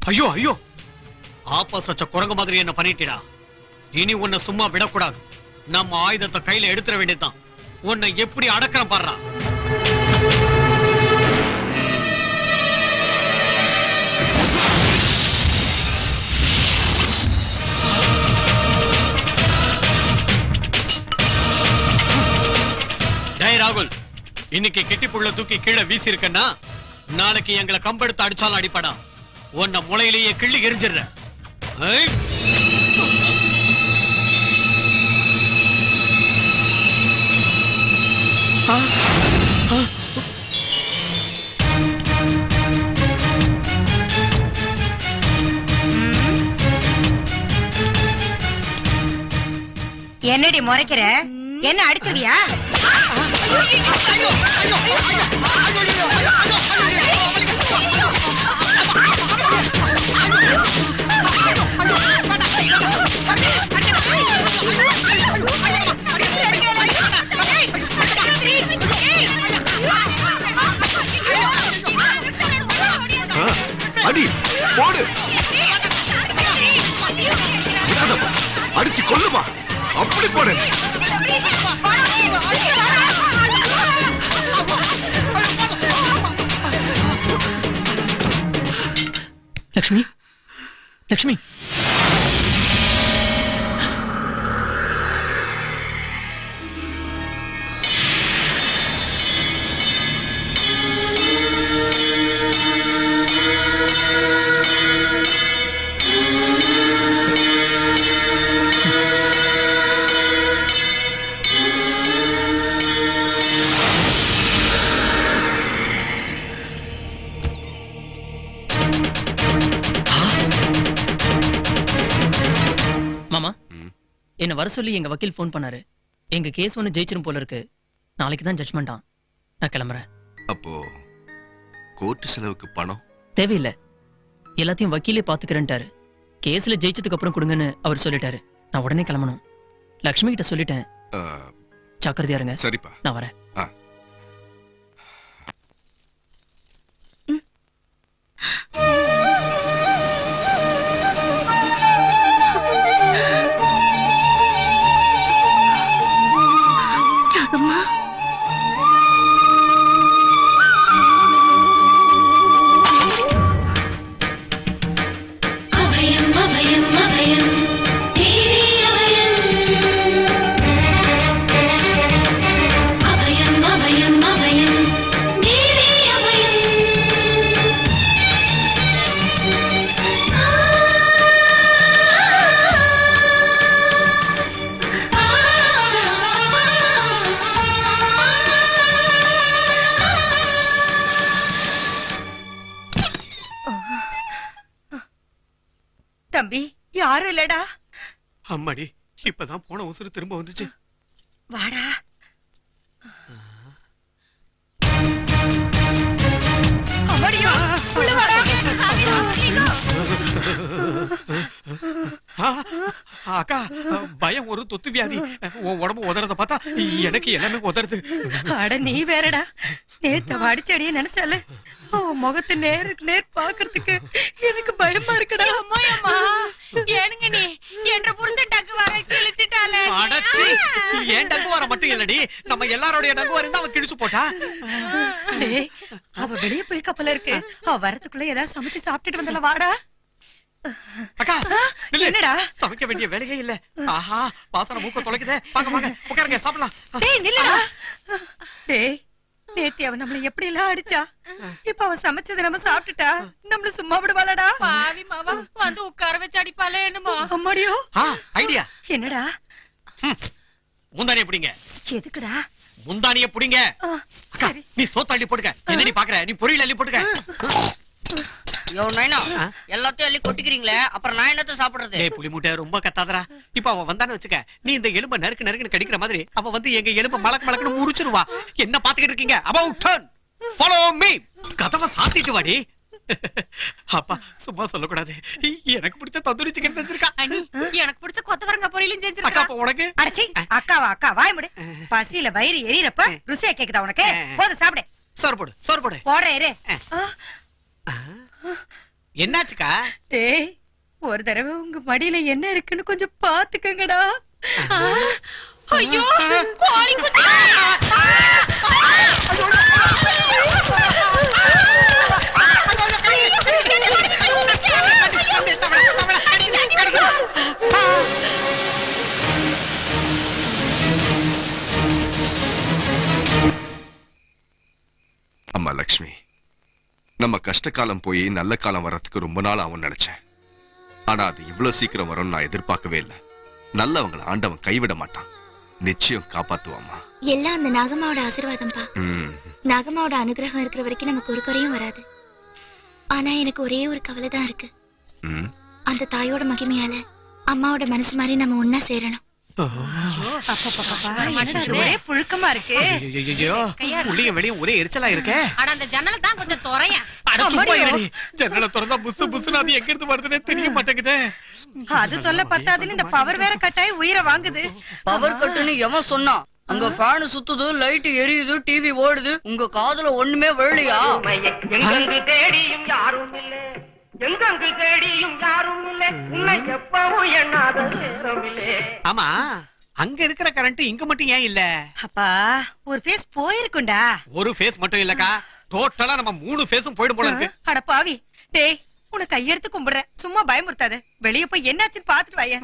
ஐயோ ஐயோ, ஆப்ப சச்ச குரங்கு மாதிரி என்ன பண்ணிட்டா. இனி உன்னை சும்மா விடக்கூடாது. நம்ம ஆயுதத்தை கையில எடுத்துட வேண்டியதுதான். உன்னை எப்படி அடக்கறம் பாடுறா. ராகுல், இன்னைக்கு கெட்டிப்புள்ள தூக்கி கீழே வீசி இருக்கன்னா நாளைக்கு எங்களை கம்பெடுத்து அடிச்சாலும் அடிப்படா. உன்னை முளையிலேயே கிள்ளி எரிஞ்சிடுற. என்னடி முறைக்கிற? என்ன அடிச்சிருவியா? அடி போடு, அடிச்சு கொல்லுமா, அப்படி போடு. லக்ஷ்மி, லக்ஷ்மி, என்ன வர சொல்லி எங்க வக்கீல் போன் பண்ணாரு. எங்க கேஸ் ஒன்னு ஜெயிச்சிரும் போல இருக்கு. நாளைக்கு தான் ஜட்ஜ்மெண்டா. நான் கிளம்புறேன். அப்போ கோர்ட் செலவுக்கு பணம் தேவையில்லை, எல்லாத்தையும் வக்கீலே பாத்துக்கிறேன்ட்டாரு. கேஸ்ல ஜெயிச்சதுக்கு அப்புறம் கொடுங்கன்னு அவர் சொல்லிட்டாரு. நான் உடனே கிளம்பணும். லக்ஷ்மி கிட்ட சொல்லிட்டேன். ஜாக்கிரதையா இருங்க. சரிப்பா, நான் வரேன். தம்பி, யாரும் இல்லடா. அம்மாடி, இப்பதான் போன உசுறு திரும்ப வந்துச்சு. வாடா. அம்மாடியோ, உள்ள வாடா. அக்கா, பயம் ஒரு தொத்து வியாதி. உன் உடம்பு உதறத பார்த்தா எனக்கு எல்லாமே உதறது. அட நீ வேறடா. நேத்து அடிச்சடியே நினைச்சால முகத்தை நேருக்கு நேர் பாக்குறதுக்கு எனக்கு பயமா இருக்குடா. அம்மா, ஏனுங்க நீ என்ற புருஷன் டக்கு வர கிழிச்சிட்டாலே. அடச்சி, ஏன் டக்கு வர மட்டும் இல்லடி, நம்ம எல்லாரோட டக்கு வர அவன் கிழிச்சு போட்டா. அவ வெளியே போய் கப்பல இருக்கு. அவ வரதுக்குள்ள ஏதாவது சமைச்சு சாப்பிட்டுட்டு வந்தல. வாடா. அக்கா, என்னடா? சமைக்க வேண்டிய வேலையே இல்ல. ஆஹா, வாசனை மூக்க தொலைக்குதே. வாங்க வாங்க, உட்காருங்க, சாப்பிடலாம். டேய் நில்லுடா. டேய், நேத்தி அவ நம்மள எப்படி எல்லாம் அடிச்சா. இப்ப அவ சமைச்சதை நம்ம சாப்பிட்டுட்டா நம்மள சும்மா விடுவாளடா? பாவி மாவா, வந்து உட்கார வச்சு அடிப்பாளே என்னமோ. அம்மாடியோ, ஐடியா. என்னடா? முந்தானிய புடிங்க. எதுக்குடா? முந்தானிய புடிங்க. நீ சோத்த அள்ளி போட்டுக்க. என்னடி பாக்குற? நீ பொரியல் அள்ளி போட்டுக்க. எல்லாத்தையும் அள்ளி கொட்டிக்கிறீங்களே, அப்புறம் நான் என்னத்த சாப்பிடுறது? டேய் புலி மூட்டை, ரொம்ப கத்தாதடா. இப்ப அவ வந்தான்னு வச்சுக்க, நீ இந்த எலும்ப நறுக்கு நறுக்குன்னு கடிக்கிற மாதிரி அவ வந்து எங்க எலும்ப மலக்கு மலக்குன்னு முறிச்சிருவா. என்ன பாத்துக்கிட்டு இருக்கீங்க? about turn, follow me. கதவை சாத்திட்டு வாடி. அப்பா, சும்மா சொல்லக்கூடாது. எனக்கு பிடிச்ச தந்தூரி சிக்கன் செஞ்சிருக்கா. எனக்கு பிடிச்ச கொத்தவரங்க பொரியலும் செஞ்சிருக்கா. அக்கா, உனக்கு? அடச்சி, அக்காவா? அக்கா வாய் முடி. பசியில வயிறு எரியறப்ப ருசியா கேக்குதா உனக்கு? போது சாப்பிடு. சோறு போடு, சோறு போடு. போடுறே இரு. என்னாச்சுக்கா? டேய் ஒரு தடவை உங்க மடியில என்ன இருக்குன்னு கொஞ்சம் பாத்துக்கங்கடா. ஐயோ கோழி குஞ்சு. அம்மா லக்ஷ்மி, நம்ம கஷ்ட காலம் போய் நல்ல காலம் வர்றதுக்கு ரொம்ப நாள் ஆகும் நினைச்சேன். ஆனா அது இவ்வளவு சீக்கிரம் வரும்னு நான் எதிர்பார்க்கவே இல்லை. நல்லவங்களை ஆண்டவன் கைவிட மாட்டான், நிச்சயம் காப்பாத்துவாமா. எல்லாம் அந்த நாகம்மாவோட ஆசீர்வாதம்பா. நாகம்மாவோட அனுகிரகம் இருக்கிற வரைக்கும் நமக்கு ஒரு குறையும் வராது. ஆனா எனக்கு ஒரே ஒரு கவலை தான் இருக்கு. அந்த தாயோட மகிமையால அம்மாவோட மனசு மாதிரி நம்ம ஒன்னா சேரணும். ஒரே புழுக்கமா இருக்கு. உள்ளே வெளியே ஒரே எரிச்சலா இருக்கு. அட அந்த ஜன்னல தான் கொஞ்சம் துறையா. ஜன்னல திறந்தா புசு புசுன்னு அது எங்க இருந்து வருதுன்னே தெரிய மாட்டேங்குது. அது தொல்லை பத்தாதுன்னு இந்த பவர் வேற கட்டாயி உயிரை வாங்குது. பவர் கட்டுன்னு எவன் சொன்னா? அங்க ஃபேன் சுத்துது, லைட் எரியுது, டிவி ஓடுது, உங்க காதுல ஒண்ணுமே விழலையா? எங்கெங்கு தேடியும் யாரும் இல்ல, எங்கெங்கு தேடியும் யாரும் இல்ல, உன்னை எப்பவும் எண்ணாத நேரம் இல்ல. ஆமா, அங்க இருக்கிற கரண்ட் இங்க மட்டும் ஏன் இல்ல? அப்பா ஒரு ஃபேஸ் போயிருக்கும்டா. ஒரு ஃபேஸ் மட்டும் இல்லக்கா, டோட்டலா நம்ம 3 ஃபேஸும் போயிடும் போல இருக்கு. அட பாவி, டேய் உன கையெடுத்து கும்பிடுறேன், சும்மா பயமுறுத்தாத. வெளிய போய் என்னாச்சுன்னு பாத்துட்டு வாயா.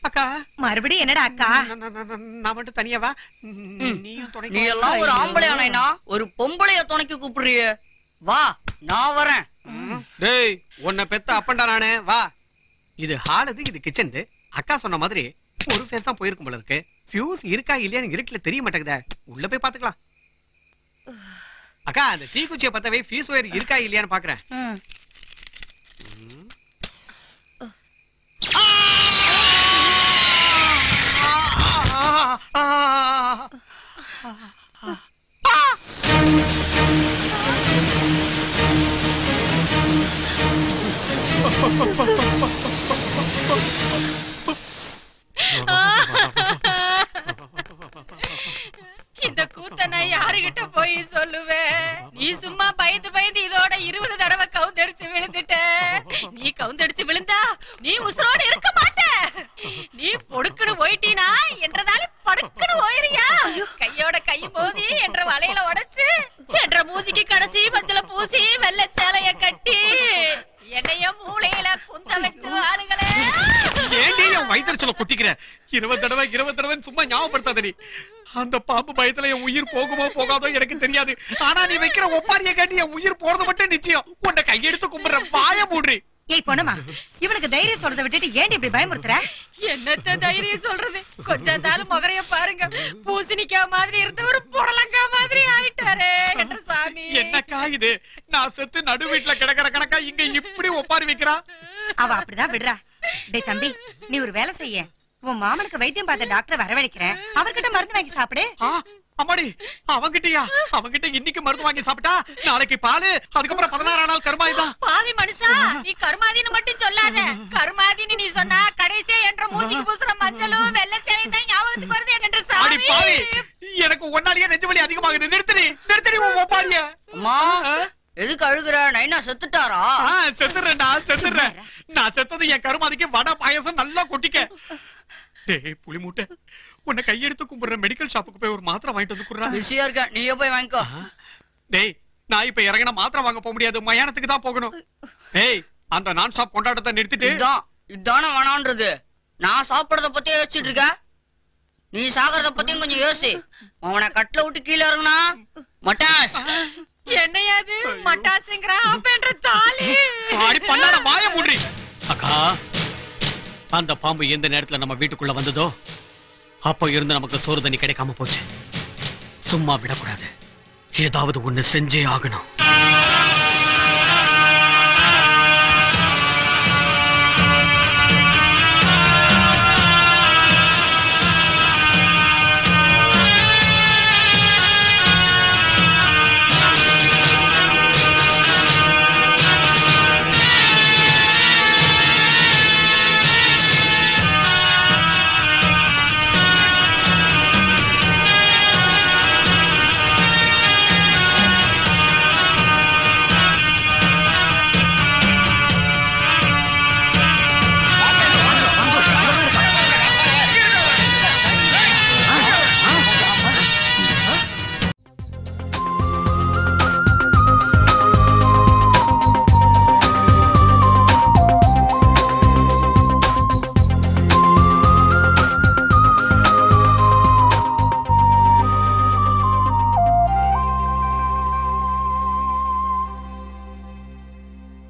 அக்கா மறுபடியும் என்னடா அக்கா? நான் மட்டும் தனியாவா? நீயும் துணைக்கு நீ எல்லாம் ஒரு ஆம்பளை ஆனைனா ஒரு பொம்பளைய துணைக்கு கூப்பிடுறியே. வா நான் வரேன். டேய் உன்னை பெத்த அப்பண்டா நானே, வா. இது ஹால், இது கிச்சன். அக்கா சொன்ன மாதிரி ஒரு ஃபேஸ் தான் போயிருக்கும் போல இருக்கு. ஃபியூஸ் இருக்கா இல்லையான்னு இருட்டுல தெரிய மாட்டேங்குதே. உள்ள போய் பாத்துக்கலாம். அக்கா அந்த தீ குச்சியை பத்தவே ஃபியூஸ் ஒயர் இருக்கா இல்லையான்னு பாக்குறேன். இந்த கூத்த நான் யாருகிட்ட போய் சொல்லுவேன்? நீ சும்மா பயந்து பயந்து இதோட 20 தடவை கவுந்தடிச்சு விழுந்துட்ட. நீ கவுந்தடிச்சு விழுந்தா நீ உசுரோடு இருக்க மாட்ட. நீ பொடுக்குன்னு போயிட்டீனா என்றதால படுக்குன்னு போயிரியா? கையோட கை மோதி என்ற வலையில உடைச்சு என்ற மூஞ்சிக்கு கடைசி மஞ்சள பூசி வெள்ளை சேலைய கட்டி என்னைய மூளையில குந்த வச்சு ஆளுங்களே. ஏண்டி என் வயிற்றுச்சல குத்திக்கிற? 20 தடவை சும்மா ஞாபகப்படுத்தாத நீ. அந்த பாம்பு பயத்துல என் உயிர் போகுமோ போகாதோ எனக்கு தெரியாது. ஆனா நீ வைக்கிற ஒப்பாரிய கேட்டு என் உயிர் போறது மட்டும் நிச்சயம். உன்னை கையெடுத்து கும்பிடுற, வாய மூடுறி. ஏய் பொண்ணுமா, இவனுக்கு தைரியம் சொல்றதை விட்டுட்டு ஏன் இப்படி பயமுறுத்துற? என்னத்த தைரியம் சொல்றது? கொஞ்ச நாள் முகரைய பாருங்க, பூசணிக்கா மாதிரி இருந்த ஒரு புடலங்கா மாதிரி ஆயிட்டாரே என்ற சாமி. என்னக்கா இது? நான் செத்து நடு வீட்டுல கிடக்கிற கணக்கா இங்க இப்படி ஒப்பாரி வைக்கிறா? அவ அப்படிதான் விடுறா. டேய் தம்பி, நீ ஒரு வேலை செய்ய. உன் மாமனுக்கு வைத்தியம் பார்த்த டாக்டர் வரவழைக்கிறேன், அவர்கிட்ட மருந்து வாங்கி சாப்பிடு. அம்மாடி, அவங்கிட்ட இன்னைக்கு மருந்து வாங்கி சாப்பிட்டா நாளைக்கு பாலு, அதுக்கப்புறம் 16ஆம் நாள் கருமாதிதான். பாவி மனுஷா, நீ கருமாதின்னு மட்டும் சொல்லாத. கருமாதின்னு நீ சொன்னா கடைசியா என்ற மூஞ்சிக்கு பூசுற மஞ்சளும் வெள்ளை சேலையும் தான் ஞாபகத்துக்கு வருது என்ற சாமி. பாவி, எனக்கு ஒன்னாலேயே நெஞ்சு வலி அதிகமாகுது. நிறுத்தடி உன் ஒப்பாரிய. அம்மா எதுக்கு அழுகுற? நைனா செத்துட்டாரா? செத்துறேன். நான் செத்தது என் கருமாதிக்கு வடை பாயசம் நல்லா கொட்டிக்க. டேய் புளி மூட்டை, உன்னை கையெடுத்து கும்பிடுற மெடிக்கல் ஷாப்புக்கு போய் ஒரு மாத்திரை வாங்கிட்டு வந்து குடுறா. பிஸியா இருக்க, நீயே போய் வாங்கிக்கோ. டேய் நான் இப்ப இறங்கின மாத்திரை வாங்க போக முடியாது, மயானத்துக்கு தான் போகணும். டேய் அந்த நான் ஸ்டாப் கொண்டாட்டத்தை நிறுத்திட்டு. இதான வேணான்றது. நான் சாப்பிடறத பத்தி யோசிச்சுட்டு இருக்க, நீ சாகிறத பத்தியும் கொஞ்சம் யோசி. அவனை கட்டில விட்டு கீழே இறங்குனா மட்டாஸ். என்னையாது மட்டாசுங்கறா அப்பன்ற தாலி. ஆடி பண்ணாத வாயை மூடுறி. அக்கா அந்த பாம்பு எந்த நேரத்துல நம்ம வீட்டுக்குள்ள வந்ததோ அப்ப இருந்து நமக்கு சோறு தண்ணி கிடைக்காம போச்சு. சும்மா விடக்கூடாது, ஏதாவது ஒண்ணு செஞ்சே ஆகணும்.